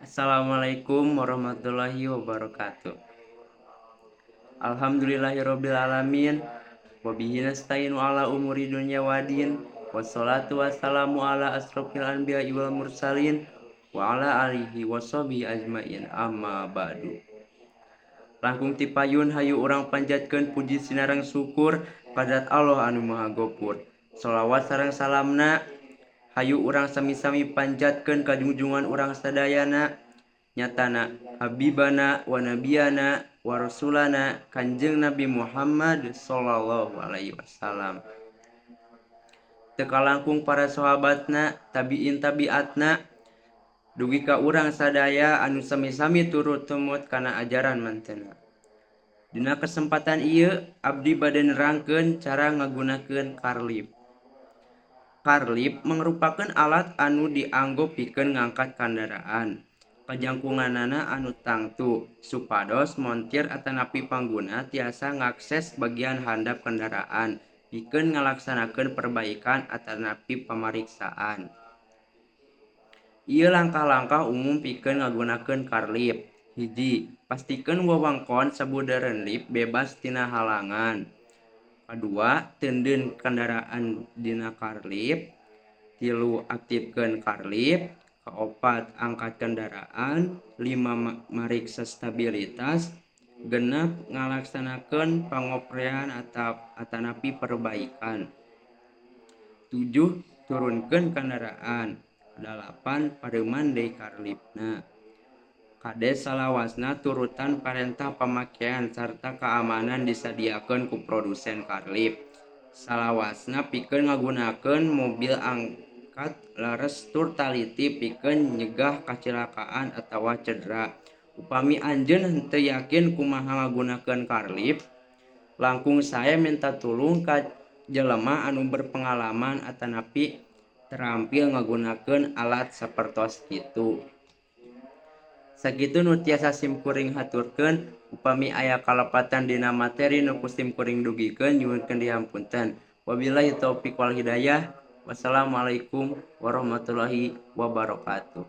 Assalamualaikum warahmatullahi wabarakatuh. Alhamdulillahirabbil alamin. Wabihi nasta'inu ala umuri dunya waddin. Wassalatu wassalamu ala asrofil anbiya'i wal mursalin wa ala alihi washabihi ajmain. Amma ba'du. Langkung ti payun hayu urang panjatkeun puji sinareng syukur kadrat Allah anu Maha Gopur. Shalawat sareng salamna hayu urang sami-sami panjatkeun ka junjungan urang sadayana nyatana habibana wa nabiyana wa rasulana Kanjeng Nabi Muhammad sallallahu alaihi wasallam. Teka langkung para sahabatna, tabiin tabiatna, dugi ka urang sadaya anu sami-sami turut tumut kana ajaran mantenna. Dina kesempatan ieu abdi bade nerangkeun cara ngagunakeun karlip. Karlip mangrupakeun alat anu dianggo pikeun ngangkat kendaraan. Pajangkunganana anu tangtu supados montir atanapi pangguna tiasa ngakses bagian handap kendaraan pikeun ngalaksanakeun perbaikan atanapi pamariksaan. Ieu langkah-langkah umum pikeun ngagunakeun karlip. Hiji, pastikeun wewengkon sabudeureun lip bebas tina halangan. Kadua, teundeun kendaraan dina karlip. Tilu, aktifkeun karlip. Kaopat, angkat kendaraan. 5, mariksa stabilitas. 6, ngalaksanakeun pangoprean atanapi perbaikan. 7, turunkeun kendaraan. 8, pareuman deui karlipna. Kades salawasna turutan parentah pamakean sarta keamanan disadiakeun ku produsen karlip. Salawasna pikeun ngagunakeun mobil angkat laras tur taliti pikeun nyegah kacilakaan atawa cedera. Upami anjeun henteu yakin kumaha ngagunakeun karlip, langkung sae minta tulung ka jelema anu berpengalaman atanapi terampil ngagunakeun alat sapertos kitu. Sakitu nu tiasa simkuring haturkeun, upami aya kalepatan dina materi nu ku simkuring dugikeun nyuhunkeun dihampunten. Wabillahi taufiq wal hidayah. Wassalamualaikum warahmatullahi wabarakatuh.